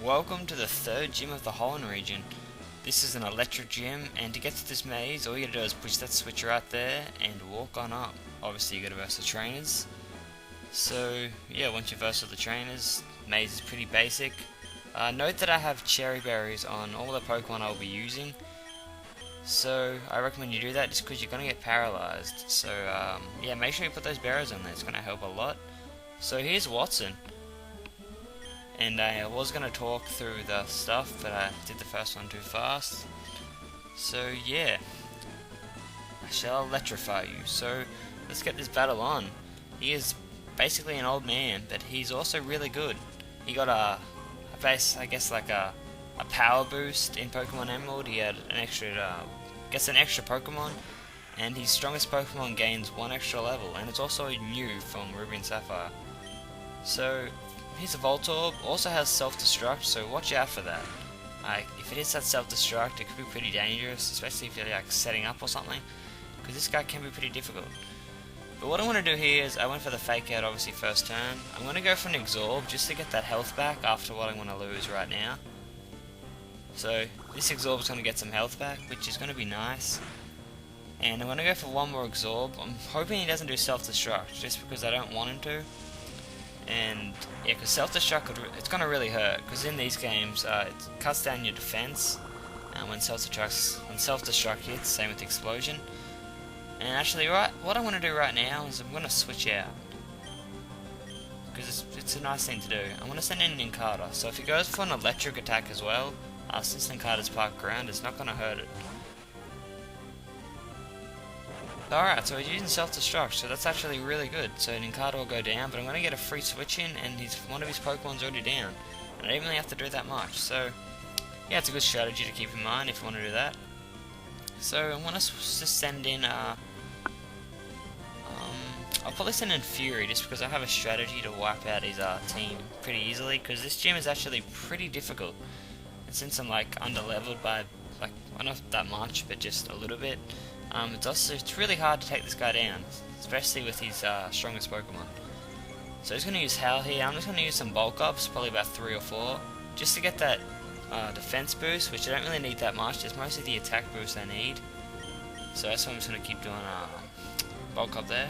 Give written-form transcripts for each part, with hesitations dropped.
Welcome to the third gym of the Howl region. This is an electric gym, and to get to this maze, all you gotta do is push that switch right there and walk on up. Obviously you gotta verse the trainers. So yeah, once you verse the trainers, maze is pretty basic. Note that I have cherry berries on all the Pokemon I'll be using. So I recommend you do that just because you're gonna get paralyzed. So yeah, make sure you put those berries on there, it's gonna help a lot. So here's Wattson. And I was going to talk through the stuff, but I did the first one too fast. So yeah, I shall electrify you. So let's get this battle on. He is basically an old man, but he's also really good. He got a base, I guess, like a power boost in Pokemon Emerald. He had an extra, gets an extra Pokemon, and his strongest Pokemon gains 1 extra level, and it's also new from Ruby and Sapphire. So here's a Voltorb, also has Selfdestruct, so watch out for that. If it hits that Selfdestruct, it could be pretty dangerous, especially if you're like setting up or something, because this guy can be pretty difficult. But what I want to do here is, I went for the fake out obviously first turn. I'm going to go for an Absorb just to get that health back after what I'm going to lose right now. So this Absorb is going to get some health back, which is going to be nice. And I'm going to go for one more Absorb. I'm hoping he doesn't do Self-Destruct, just because I don't want him to. And yeah, because Self-Destruct, it's going to really hurt, because in these games it cuts down your defense when Self-Destruct hits, same with Explosion. And actually, what I want to do right now is I'm going to switch out, because it's a nice thing to do. I'm going to send in Nincada, so if he goes for an electric attack as well, since Nincada's parked ground, it's not going to hurt it. Alright, so he's using Self-Destruct, so that's actually really good. So Nincada will go down, but I'm going to get a free switch in, and one of his Pokemon's already down. And I don't really have to do that much, so yeah, it's a good strategy to keep in mind if you want to do that. So I want to just send in, I'll probably send in Fury, just because I have a strategy to wipe out his team pretty easily, because this gym is actually pretty difficult. And since I'm like under-leveled by, like, well, not that much, but just a little bit, it's really hard to take this guy down, especially with his strongest Pokemon. So he's going to use Howl here. I'm just going to use some bulk ups, probably about 3 or 4, just to get that defense boost, which I don't really need that much. It's mostly the attack boost I need. So that's why I'm just going to keep doing bulk up there.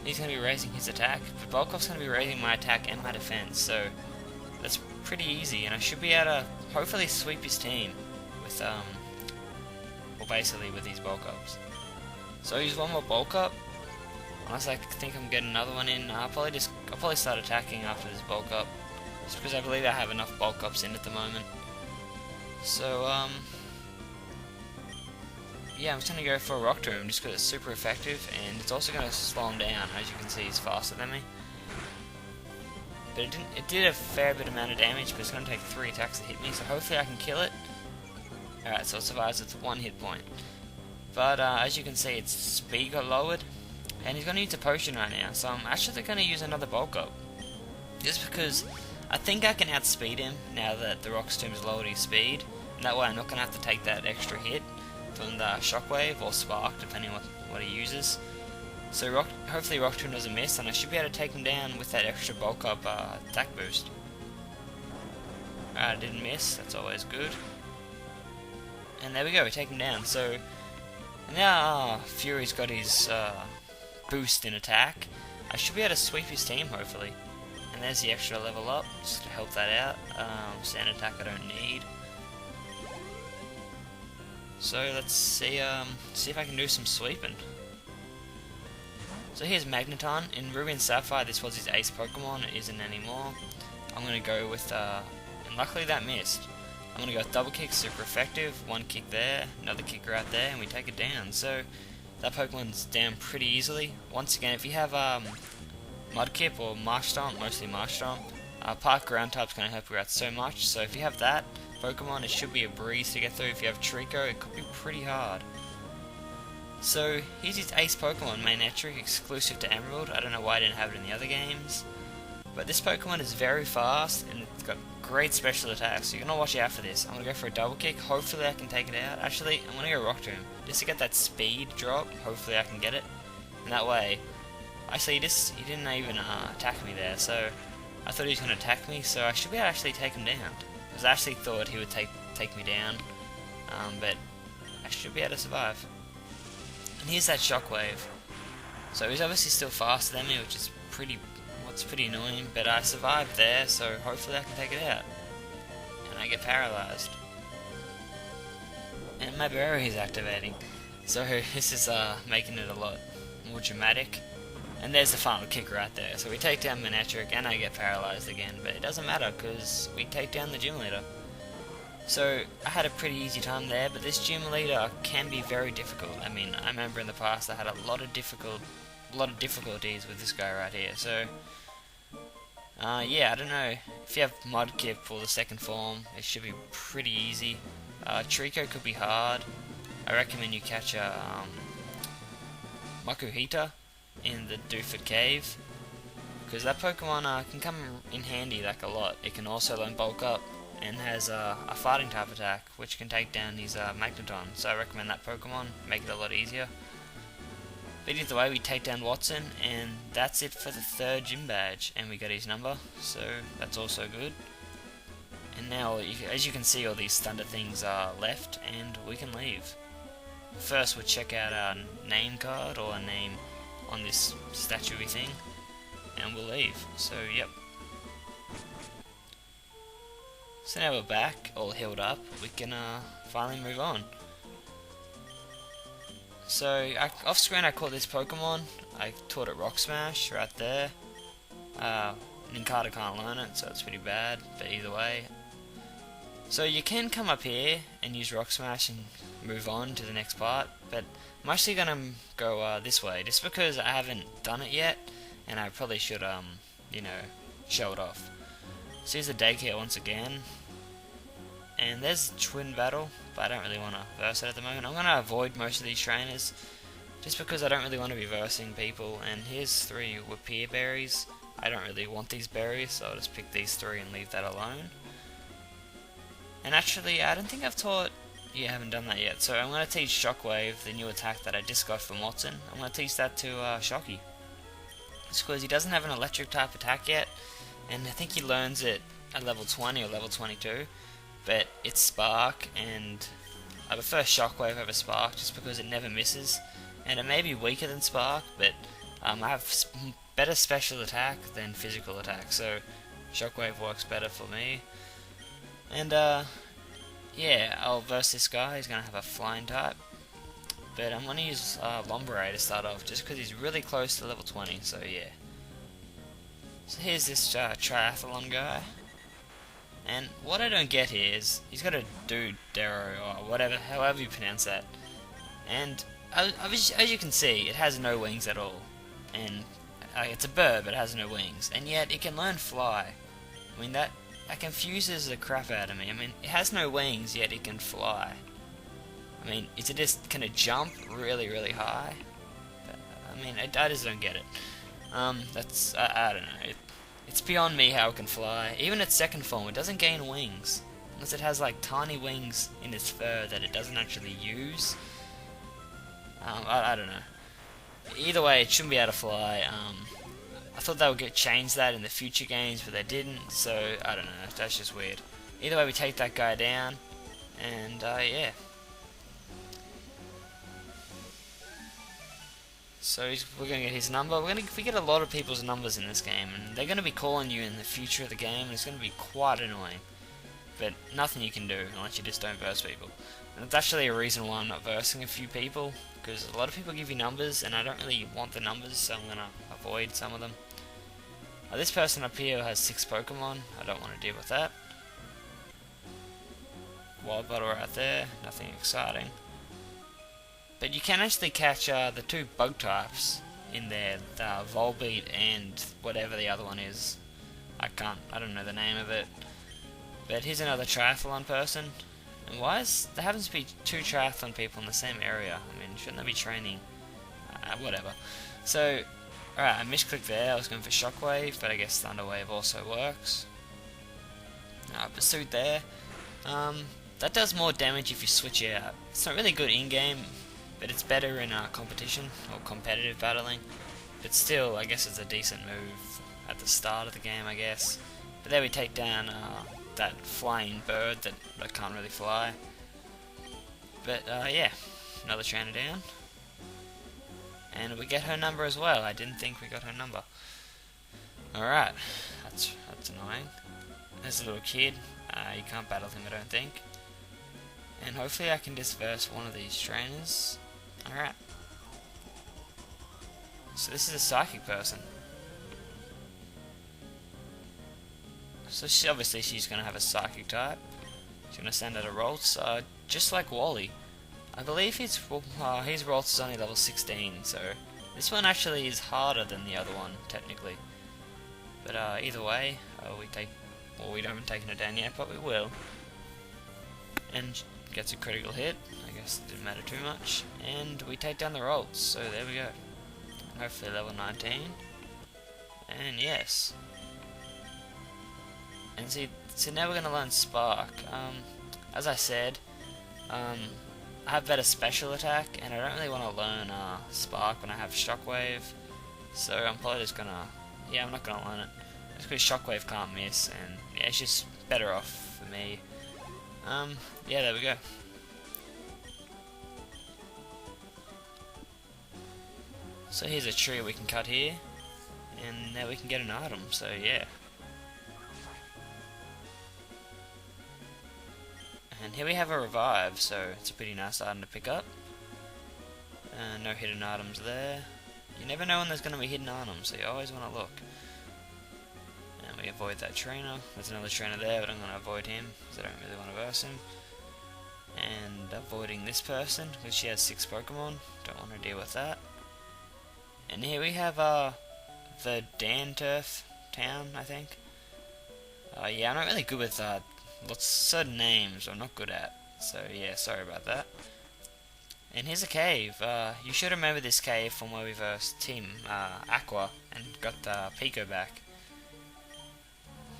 He's going to be raising his attack, but bulk up's going to be raising my attack and my defense. So that's pretty easy, and I should be able to hopefully sweep his team with basically with these bulk ups. So I'll use one more bulk up, unless I think I'm getting another one in. I'll probably start attacking after this bulk up, just because I believe I have enough bulk ups in at the moment. So yeah, I'm just going to go for a Rock Tomb just because it's super effective, and it's also going to slow him down. As you can see, he's faster than me. But it did a fair bit amount of damage, but it's going to take 3 attacks to hit me, so hopefully I can kill it. Alright, so it survives with 1 hit point. But as you can see, its speed got lowered, and he's going to use a potion right now, so I'm actually going to use another bulk up. Just because I think I can outspeed him now that the Rock Tomb's lowered his speed, and that way I'm not going to have to take that extra hit from the Shockwave or Spark, depending on what he uses. So hopefully Rock Tomb doesn't miss, and I should be able to take him down with that extra bulk up attack boost. Alright, I didn't miss, that's always good. And there we go, we take him down. So now Fury's got his boost in attack. I should be able to sweep his team hopefully. And there's the extra level up, just to help that out. Sand attack I don't need. So let's see if I can do some sweeping. So here's Magneton. In Ruby and Sapphire this was his ace Pokemon, it isn't anymore. I'm going to go with, and luckily that missed. I'm going to go with double kick, super effective, 1 kick there, another kick right there, and we take it down. So that Pokemon's down pretty easily. Once again, if you have Mudkip or Marsh Stomp, mostly Marsh Stomp, Park Ground type's going to help you out so much. So if you have that Pokemon, it should be a breeze to get through. If you have Trico, it could be pretty hard. So here's his ace Pokemon, Manectric, exclusive to Emerald. I don't know why I didn't have it in the other games. But this Pokemon is very fast, and it's got great special attacks, so you're going to watch out for this. I'm going to go for a double kick, hopefully I can take it out. Actually, I'm going to go Rock Tomb, just to get that speed drop, hopefully I can get it. And that way, actually he didn't even attack me there, so I thought he was going to attack me, so I should be able to actually take him down. because I actually thought he would take me down, but I should be able to survive. And here's that shockwave. So he's obviously still faster than me, which is pretty annoying, but I survived there, so hopefully I can take it out. And I get paralyzed. And my berry is activating. So this is making it a lot more dramatic. And there's the final kick right there. So we take down Manectric and I get paralyzed again, but it doesn't matter because we take down the gym leader. So I had a pretty easy time there, but this gym leader can be very difficult. I mean, I remember in the past I had a lot of difficulties with this guy right here. So yeah, I don't know. If you have Mudkip for the second form, it should be pretty easy. Trico could be hard. I recommend you catch a Makuhita in the Dooford Cave, because that Pokemon can come in handy like a lot. It can also learn Bulk Up and has a fighting type attack which can take down his Magneton, so I recommend that Pokemon, make it a lot easier. But either way, we take down Wattson, and that's it for the third gym badge, and we got his number, so that's also good. And now, as you can see, all these thunder things are left, and we can leave. First, we'll check out our name card, or a name on this statue-y thing, and we'll leave. So, yep. So now we're back, all healed up, we can finally move on. So, off screen I caught this Pokemon, I taught it Rock Smash right there. Nincada can't learn it, so it's pretty bad, but either way. So you can come up here and use Rock Smash and move on to the next part, but I'm actually going to go this way, just because I haven't done it yet, and I probably should, you know, show it off. So here's the daycare once again, and there's Twin Battle, but I don't really want to verse it at the moment. I'm going to avoid most of these trainers, just because I don't really want to be versing people. And here's 3 Whippear berries. I don't really want these berries, so I'll just pick these 3 and leave that alone. And actually, I don't think I've taught... Yeah, I haven't done that yet. So I'm going to teach Shockwave, the new attack that I just got from Wattson. I'm going to teach that to Shocky. Just because he doesn't have an electric type attack yet, and I think he learns it at level 20 or level 22. But it's Spark, and I prefer Shockwave over Spark just because it never misses, and it may be weaker than Spark, but I have better special attack than physical attack, so Shockwave works better for me. And yeah, I'll verse this guy. He's gonna have a flying type, but I'm gonna use Lombre to start off just because he's really close to level 20, so yeah. So here's this triathlon guy. And what I don't get here is, he's got a Dudero, or whatever, however you pronounce that. And as you can see, it has no wings at all. And it's a bird, but it has no wings. And yet, it can learn Fly. I mean, that confuses the crap out of me. I mean, it has no wings, yet it can fly. I mean, can it jump really, really high? But, I mean, I just don't get it. I don't know. It's beyond me how it can fly. Even its second form, it doesn't gain wings. Unless it has like tiny wings in its fur that it doesn't actually use. I don't know. Either way, it shouldn't be able to fly. I thought they would change that in the future games, but they didn't, so I don't know. That's just weird. Either way, we take that guy down, and yeah. So we're going to get his number. We get a lot of people's numbers in this game, and they're going to be calling you in the future of the game, and it's going to be quite annoying. But nothing you can do unless you just don't verse people. And that's actually a reason why I'm not versing a few people, because a lot of people give you numbers, and I don't really want the numbers, so I'm going to avoid some of them. This person up here has 6 Pokemon. I don't want to deal with that. Wild Bottle right there. Nothing exciting. But you can actually catch the 2 bug types in there, the Volbeat and whatever the other one is. I don't know the name of it. But here's another triathlon person. And there happens to be 2 triathlon people in the same area? I mean, shouldn't they be training? Whatever. So, alright, I misclicked there. I was going for Shockwave, but I guess Thunder Wave also works. Pursuit there. That does more damage if you switch it out. It's not really good in-game, but it's better in competition or competitive battling. But still, I guess it's a decent move at the start of the game, I guess. But there we take down that flying bird that can't really fly. But yeah, another trainer down. And we get her number as well. I didn't think we got her number. Alright, that's annoying. There's a little kid. You can't battle him, I don't think. And hopefully I can disperse one of these trainers. Alright. So this is a psychic person. So obviously she's going to have a psychic type. She's going to send out a Rolts, just like Wally. I believe his Rolts is only level 16, so this one actually is harder than the other one, technically. But either way, we haven't taken it down yet, but we will. And gets a critical hit. I guess it didn't matter too much. And we take down the Rolts, so there we go. Hopefully level 19. And yes. And see, so now we're going to learn Spark. As I said, I have better special attack, and I don't really want to learn Spark when I have Shockwave. So I'm probably just going to, yeah, I'm not going to learn it. Just because Shockwave can't miss, and yeah, it's just better off for me. Yeah, there we go. So here's a tree we can cut here, and now we can get an item, so yeah. And here we have a revive, so it's a pretty nice item to pick up. No hidden items there. You never know when there's going to be hidden items, so you always want to look. And we avoid that trainer. There's another trainer there, but I'm going to avoid him, because I don't really want to verse him. And avoiding this person, because she has 6 Pokemon. Don't want to deal with that. And here we have the Danturf town, I think. Yeah, I'm not really good with certain names I'm not good at. So yeah, sorry about that. And here's a cave. You should remember this cave from where we versed Team Aqua and got the Pico back.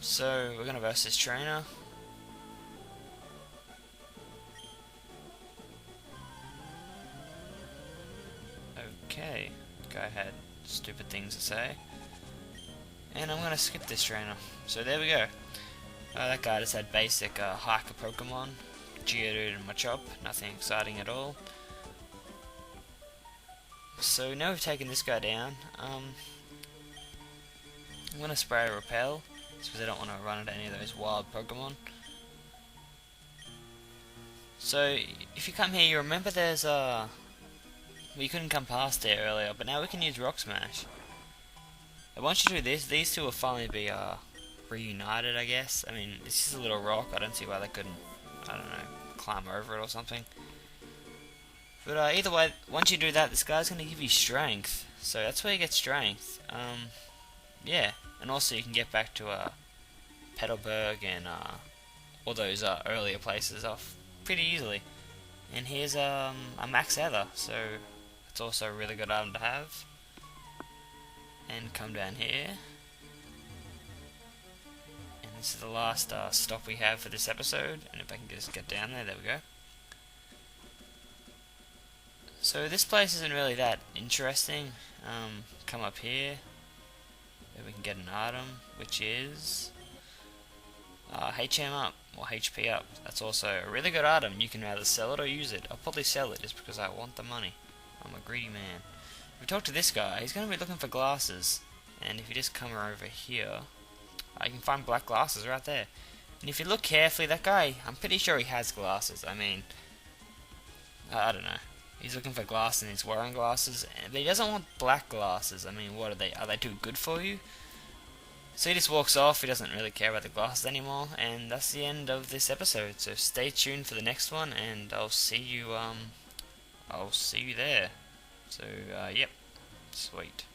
So we're gonna verse this trainer. Okay, guy had stupid things to say. And I'm gonna skip this trainer. So there we go. That guy just had basic hiker Pokemon, Geodude and Machop, nothing exciting at all. So now we've taken this guy down, I'm gonna spray a Repel, just because I don't want to run into any of those wild Pokemon. So if you come here, you remember there's we couldn't come past there earlier, but now we can use Rock Smash. And once you do this, these two will finally be reunited, I guess. I mean, this is a little rock. I don't see why they couldn't, I don't know, climb over it or something. But either way, once you do that, this guy's going to give you strength. So that's where you get strength. Yeah, and also you can get back to Petalburg and all those earlier places off pretty easily. And here's a Max Ether, so it's also a really good item to have. And come down here. And this is the last stop we have for this episode. And if I can just get down there, there we go. So this place isn't really that interesting. Come up here. Then we can get an item, which is HM up, or HP up. That's also a really good item. You can either sell it or use it. I'll probably sell it just because I want the money. I'm a greedy man. If we talk to this guy, he's going to be looking for glasses. And if you just come over here, you can find black glasses right there. And if you look carefully, that guy, I'm pretty sure he has glasses. I mean, I don't know. He's looking for glasses and he's wearing glasses. But he doesn't want black glasses. I mean, what are they? Are they too good for you? So he just walks off. He doesn't really care about the glasses anymore. And that's the end of this episode. So stay tuned for the next one. And I'll see you there. So, yep. Sweet.